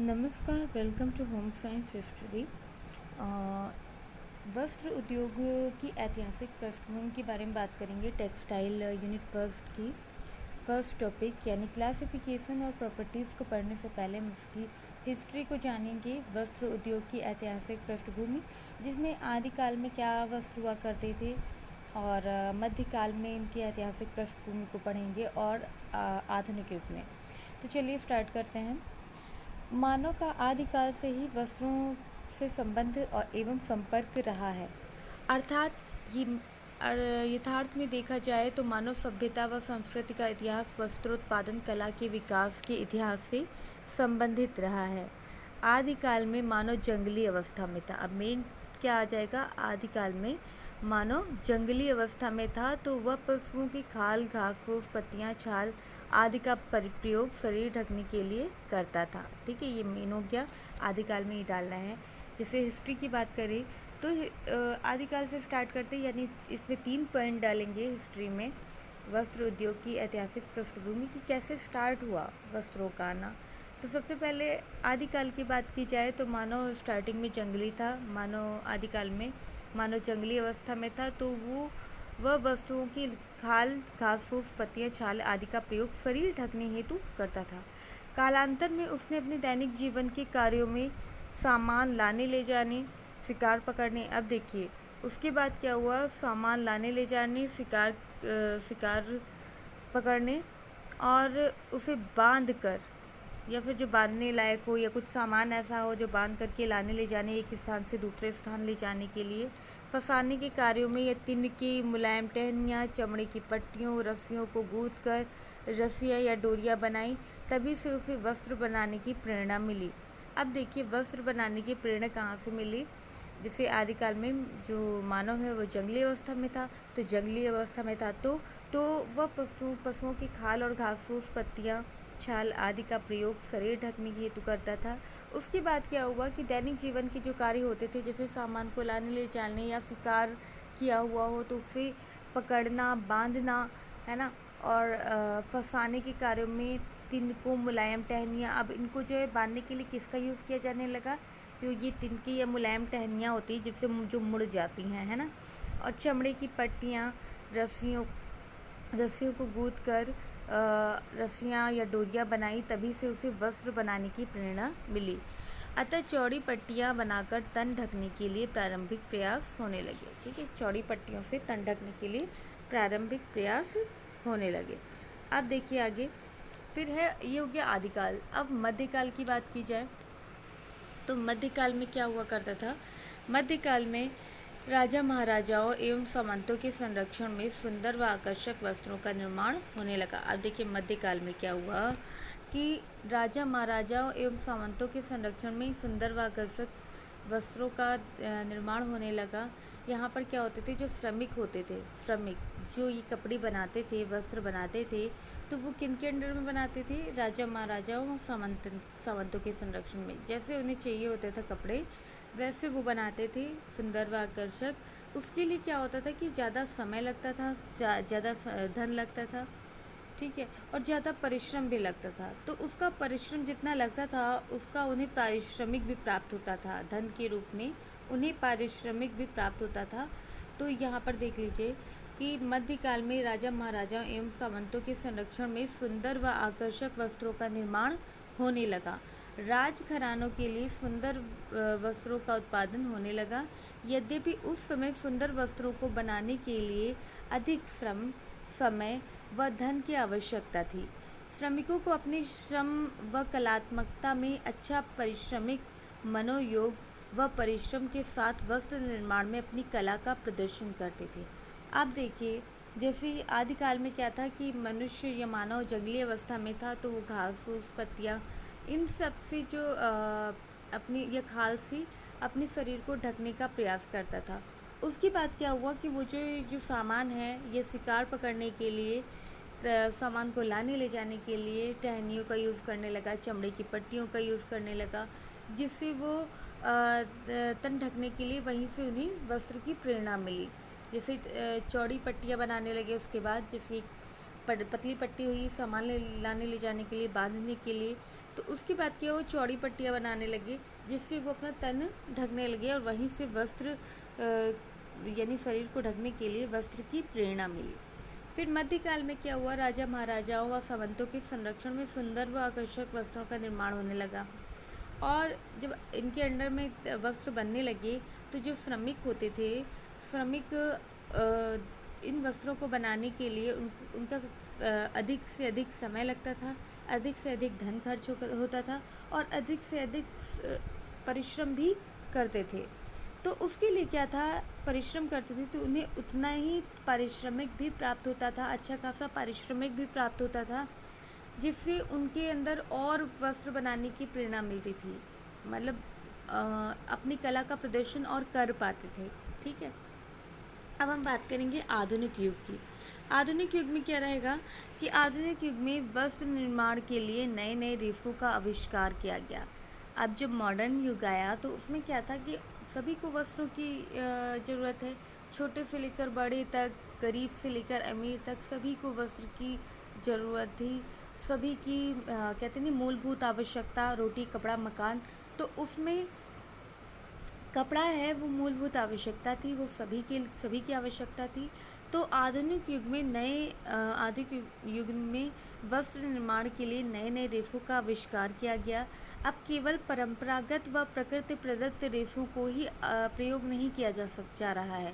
नमस्कार, welcome to home science history. वस्त्र उद्योग की ऐतिहासिक पृष्ठभूमि के बारे में बात करेंगे। टेक्सटाइल यूनिट फर्स्ट की फर्स्ट टॉपिक यानी क्लासिफिकेशन और प्रॉपर्टीज़ को पढ़ने से पहले हम उसकी हिस्ट्री को जानेंगे। वस्त्र उद्योग की ऐतिहासिक पृष्ठभूमि, जिसमें आदिकाल में क्या वस्त्र हुआ करते थे और मध्यकाल में इनकी ऐतिहासिक पृष्ठभूमि को पढ़ेंगे और आधुनिक युग में। तो चलिए स्टार्ट करते हैं। मानव का आदिकाल से ही वस्त्रों से संबंध और एवं संपर्क रहा है। अर्थात यथार्थ में देखा जाए तो मानव सभ्यता व संस्कृति का इतिहास वस्त्रोत्पादन कला के विकास के इतिहास से संबंधित रहा है। आदिकाल में मानव जंगली अवस्था में था। अब मेन क्या आ जाएगा? आदिकाल में मानव जंगली अवस्था में था, तो वह पशुओं की खाल, घास फूस, पत्तियाँ, छाल आदि का प्रयोग शरीर ढकने के लिए करता था। ठीक है, ये मेन हो गया। आदिकाल में ही डालना है। जैसे हिस्ट्री की बात करें तो आदिकाल से स्टार्ट करते हैं, यानी इसमें 3 पॉइंट डालेंगे हिस्ट्री में। वस्त्र उद्योग की ऐतिहासिक पृष्ठभूमि की कैसे स्टार्ट हुआ वस्त्रों का आना। तो सबसे पहले आदिकाल की बात की जाए तो मानव स्टार्टिंग में जंगली था। मानव आदिकाल में मानव जंगली अवस्था में था, तो वह वस्तुओं की खाल, घास फूस, पत्तियाँ, छाल आदि का प्रयोग शरीर ढकने हेतु करता था। कालांतर में उसने अपने दैनिक जीवन के कार्यों में सामान लाने ले जाने, शिकार पकड़ने। अब देखिए उसके बाद क्या हुआ? सामान लाने ले जाने, शिकार पकड़ने और उसे बांध कर, या फिर जो बांधने लायक हो, या कुछ सामान ऐसा हो जो बांध करके लाने ले जाने, एक स्थान से दूसरे स्थान ले जाने के लिए फंसाने के कार्यों में या तिन की मुलायम टहनियाँ, चमड़े की पट्टियों, रस्सियों को गूंथ कर रस्सियाँ या डोरियाँ बनाई। तभी से उसे वस्त्र बनाने की प्रेरणा मिली। अब देखिए वस्त्र बनाने की प्रेरणा कहाँ से मिली? जैसे आदिकाल में जो मानव है वो जंगली अवस्था में था, तो जंगली अवस्था में था तो वह पशुओं की खाल और घास फूस, पत्तियाँ, छाल आदि का प्रयोग शरीर ढकने के हेतु करता था। उसके बाद क्या हुआ कि दैनिक जीवन के जो कार्य होते थे, जैसे सामान को लाने ले जाने या शिकार किया हुआ हो तो उसे पकड़ना, बांधना, है ना, और फंसाने के कार्यों में तिनको, मुलायम टहनियाँ। अब इनको जो है बांधने के लिए किसका यूज़ किया जाने लगा? जो ये तिनकी या मुलायम टहनियाँ होती हैं जिससे जो मुड़ जाती हैं, है ना, और चमड़े की पट्टियाँ, रस्सियों को गूंथ कर रस्सियाँ या डोरियाँ बनाई। तभी से उसे वस्त्र बनाने की प्रेरणा मिली। अतः चौड़ी पट्टियाँ बनाकर तन ढकने के लिए प्रारंभिक प्रयास होने लगे। ठीक है, चौड़ी पट्टियों से तन ढकने के लिए प्रारंभिक प्रयास होने लगे। अब देखिए आगे, फिर है ये हो गया आदिकाल। अब मध्यकाल की बात की जाए तो मध्यकाल में क्या हुआ करता था? मध्यकाल में राजा महाराजाओं एवं सामंतों के संरक्षण में सुंदर व आकर्षक वस्त्रों का निर्माण होने लगा। अब देखिए मध्यकाल में क्या हुआ कि राजा महाराजाओं एवं सामंतों के संरक्षण में सुंदर व आकर्षक वस्त्रों का निर्माण होने लगा। यहाँ पर क्या होते थे? जो श्रमिक होते थे, श्रमिक जो ये कपड़े बनाते थे, वस्त्र बनाते थे, तो वो किन के अंडर में बनाते थे? राजा महाराजाओं और सामंतों के संरक्षण में। जैसे उन्हें चाहिए होते थे कपड़े, वैसे वो बनाते थे, सुंदर व आकर्षक। उसके लिए क्या होता था कि ज़्यादा समय लगता था, ज़्यादा धन लगता था, ठीक है, और ज़्यादा परिश्रम भी लगता था। तो उसका परिश्रम जितना लगता था उसका उन्हें पारिश्रमिक भी प्राप्त होता था, धन के रूप में उन्हें पारिश्रमिक भी प्राप्त होता था। तो यहाँ पर देख लीजिए कि मध्यकाल में राजा महाराजाओं एवं सामंतों के संरक्षण में सुंदर व आकर्षक वस्त्रों का निर्माण होने लगा। राजघरानों के लिए सुंदर वस्त्रों का उत्पादन होने लगा। यद्यपि उस समय सुंदर वस्त्रों को बनाने के लिए अधिक श्रम, समय व धन की आवश्यकता थी। श्रमिकों को अपने श्रम व कलात्मकता में अच्छा पारिश्रमिक, मनोयोग व परिश्रम के साथ वस्त्र निर्माण में अपनी कला का प्रदर्शन करते थे। अब देखिए जैसे आदिकाल में क्या था कि मनुष्य या मानव जंगली अवस्था में था, तो वो घास फूस, पत्तियाँ, इन सब से जो अपनी या खाल से अपने शरीर को ढकने का प्रयास करता था। उसके बाद क्या हुआ कि वो जो सामान है ये शिकार पकड़ने के लिए, सामान को लाने ले जाने के लिए टहनियों का यूज़ करने लगा, चमड़े की पट्टियों का यूज़ करने लगा, जिससे वो तन ढकने के लिए वहीं से उन्हें वस्त्र की प्रेरणा मिली। जैसे चौड़ी पट्टियाँ बनाने लगे, उसके बाद जैसे पतली पट्टी हुई सामान लाने ले जाने के लिए, बांधने के लिए, तो उसके बाद क्या वो चौड़ी पट्टियाँ बनाने लगे, जिससे वो अपना तन ढकने लगे और वहीं से वस्त्र यानी शरीर को ढकने के लिए वस्त्र की प्रेरणा मिली। फिर मध्यकाल में क्या हुआ, राजा महाराजाओं व सामंतों के संरक्षण में सुंदर व आकर्षक वस्त्रों का निर्माण होने लगा। और जब इनके अंडर में वस्त्र बनने लगे तो जो श्रमिक होते थे, श्रमिक इन वस्त्रों को बनाने के लिए उनका अधिक से अधिक समय लगता था, अधिक से अधिक धन खर्च होता था और अधिक से अधिक परिश्रम भी करते थे। तो उसके लिए क्या था, परिश्रम करते थे तो उन्हें उतना ही पारिश्रमिक भी प्राप्त होता था, अच्छा खासा पारिश्रमिक भी प्राप्त होता था, जिससे उनके अंदर और वस्त्र बनाने की प्रेरणा मिलती थी, मतलब अपनी कला का प्रदर्शन और कर पाते थे। ठीक है, अब हम बात करेंगे आधुनिक युग की। आधुनिक युग में क्या रहेगा कि आधुनिक युग में वस्त्र निर्माण के लिए नए नए रेशों का आविष्कार किया गया। अब जब मॉडर्न युग आया तो उसमें क्या था कि सभी को वस्त्रों की ज़रूरत है, छोटे से लेकर बड़े तक, गरीब से लेकर अमीर तक सभी को वस्त्र की ज़रूरत थी। सभी की कहते नहीं मूलभूत आवश्यकता, रोटी कपड़ा मकान, तो उसमें कपड़ा है वो मूलभूत आवश्यकता थी, वो सभी की आवश्यकता थी। तो आधुनिक युग में आधुनिक युग में वस्त्र निर्माण के लिए नए नए रेशों का आविष्कार किया गया। अब केवल परंपरागत व प्रकृति प्रदत्त रेशों को ही प्रयोग नहीं किया जा रहा है,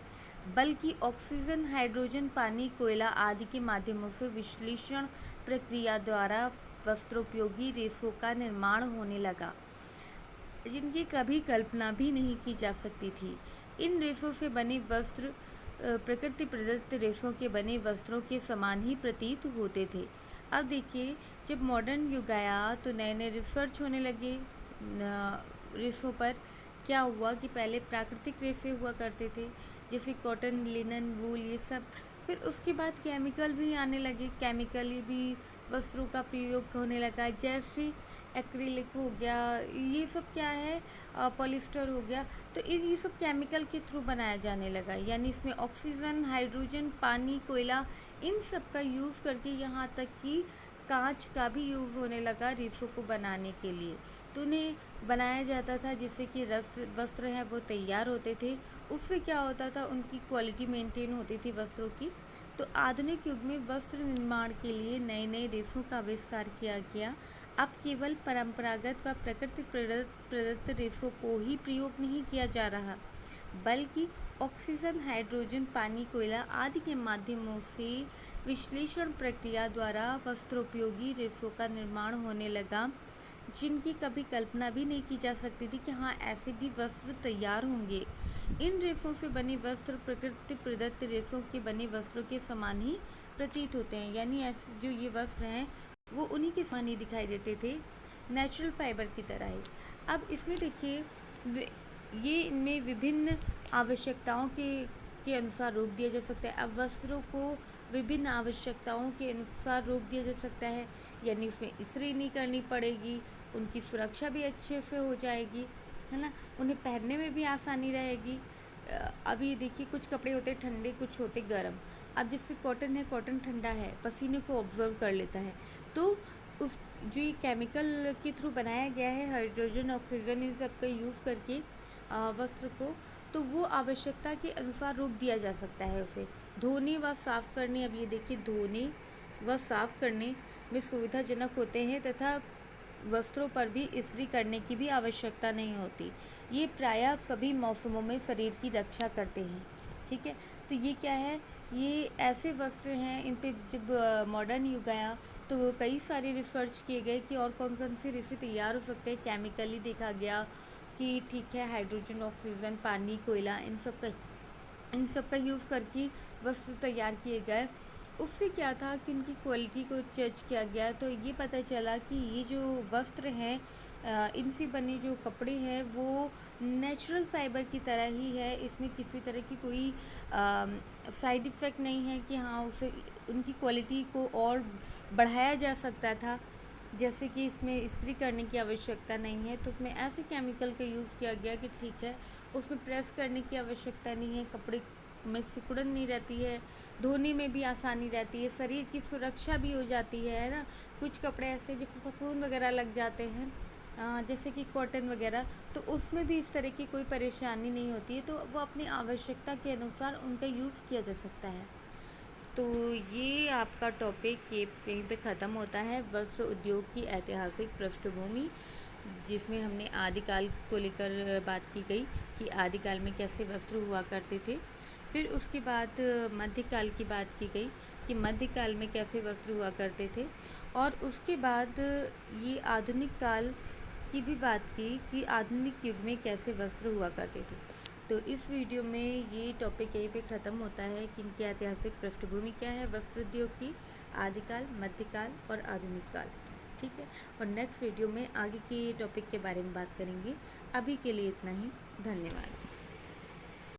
बल्कि ऑक्सीजन, हाइड्रोजन, पानी, कोयला आदि के माध्यमों से विश्लेषण प्रक्रिया द्वारा वस्त्रोपयोगी रेशों का निर्माण होने लगा, जिनकी कभी कल्पना भी नहीं की जा सकती थी। इन रेशों से बने वस्त्र प्रकृति प्रदत्त रेशों के बने वस्त्रों के समान ही प्रतीत होते थे। अब देखिए, जब मॉडर्न युग आया तो नए नए रिसर्च होने लगे रेशों पर। क्या हुआ कि पहले प्राकृतिक रेशे हुआ करते थे, जैसे कॉटन, लिनन, वूल, ये सब। फिर उसके बाद केमिकल भी आने लगे, केमिकली भी वस्त्रों का प्रयोग होने लगा, जैसे एक्रिलिक हो गया, ये सब क्या है, पॉलिस्टर हो गया। तो ये सब केमिकल के थ्रू बनाया जाने लगा, यानी इसमें ऑक्सीजन, हाइड्रोजन, पानी, कोयला, इन सब का यूज़ करके यहाँ तक कि कांच का भी यूज़ होने लगा रेशों को बनाने के लिए। तो उन्हें बनाया जाता था जिससे कि वस्त्र हैं वो तैयार होते थे। उससे क्या होता था, उनकी क्वालिटी मेंटेन होती थी वस्त्रों की। तो आधुनिक युग में वस्त्र निर्माण के लिए नए नए रेशों का आविष्कार किया गया। अब केवल परंपरागत व प्रकृति प्रदत्त रेशों को ही प्रयोग नहीं किया जा रहा, बल्कि ऑक्सीजन, हाइड्रोजन, पानी, कोयला आदि के माध्यमों से विश्लेषण प्रक्रिया द्वारा वस्त्रोपयोगी रेशों का निर्माण होने लगा, जिनकी कभी कल्पना भी नहीं की जा सकती थी कि हाँ ऐसे भी वस्त्र तैयार होंगे। इन रेशों से बने वस्त्र प्रकृति प्रदत्त रेशों के बने वस्त्रों के समान ही प्रतीत होते हैं, यानी ऐसे जो ये वस्त्र हैं वो उन्हीं के समान ही दिखाई देते थे, नेचुरल फाइबर की तरह ही। अब इसमें देखिए, ये इनमें विभिन्न आवश्यकताओं के अनुसार रूप दिया जा सकता है। अब वस्त्रों को विभिन्न आवश्यकताओं के अनुसार रूप दिया जा सकता है, यानी उसमें इस्त्री नहीं करनी पड़ेगी, उनकी सुरक्षा भी अच्छे से हो जाएगी, है ना, उन्हें पहनने में भी आसानी रहेगी। अभी देखिए, कुछ कपड़े होते ठंडे, कुछ होते गर्म। अब जैसे कॉटन है, कॉटन ठंडा है, पसीने को ऑब्जर्व कर लेता है, तो उस जो ये केमिकल के थ्रू बनाया गया है, हाइड्रोजन, ऑक्सीजन, इन सब का यूज़ करके वस्त्र को, तो वो आवश्यकता के अनुसार रूप दिया जा सकता है उसे। धोने व साफ़ करने, अब ये देखिए, धोने व साफ़ करने में सुविधाजनक होते हैं तथा वस्त्रों पर भी इस्त्री करने की भी आवश्यकता नहीं होती। ये प्रायः सभी मौसमों में शरीर की रक्षा करते हैं। ठीक है, तो ये क्या है, ये ऐसे वस्त्र हैं, इन पे जब मॉडर्न युग आया तो कई सारे रिसर्च किए गए कि और कौन कौन से रेशे तैयार हो सकते हैं। केमिकली देखा गया कि ठीक है, हाइड्रोजन, ऑक्सीजन, पानी, कोयला, इन सब का यूज़ करके वस्त्र तैयार किए गए। उससे क्या था कि उनकी क्वालिटी को जज किया गया, तो ये पता चला कि ये जो वस्त्र हैं, इनसे बने जो कपड़े हैं वो नेचुरल फाइबर की तरह ही है, इसमें किसी तरह की कोई साइड इफ़ेक्ट नहीं है कि हाँ उसे उनकी क्वालिटी को और बढ़ाया जा सकता था, जैसे कि इसमें इस्त्री करने की आवश्यकता नहीं है। तो उसमें ऐसे केमिकल का यूज़ किया गया कि ठीक है, उसमें प्रेस करने की आवश्यकता नहीं है, कपड़े में सिकुड़न नहीं रहती है, धोने में भी आसानी रहती है, शरीर की सुरक्षा भी हो जाती है ना। कुछ कपड़े ऐसे जो फफूंद वगैरह लग जाते हैं, जैसे कि कॉटन वगैरह, तो उसमें भी इस तरह की कोई परेशानी नहीं होती है, तो वो अपनी आवश्यकता के अनुसार उनका यूज़ किया जा सकता है। तो ये आपका टॉपिक ये यहीं पे ख़त्म होता है, वस्त्र उद्योग की ऐतिहासिक पृष्ठभूमि, जिसमें हमने आदिकाल को लेकर बात की गई कि आदिकाल में कैसे वस्त्र हुआ करते थे। फिर उसके बाद मध्यकाल की बात की गई कि मध्यकाल में कैसे वस्त्र हुआ करते थे, और उसके बाद ये आधुनिक काल की भी बात की कि आधुनिक युग में कैसे वस्त्र हुआ करते थे। तो इस वीडियो में ये टॉपिक यहीं पे ख़त्म होता है कि इनकी ऐतिहासिक पृष्ठभूमि क्या है वस्त्र उद्योग की, आदिकाल, मध्यकाल और आधुनिक काल। ठीक है, और नेक्स्ट वीडियो में आगे के टॉपिक के बारे में बात करेंगे। अभी के लिए इतना ही, धन्यवाद।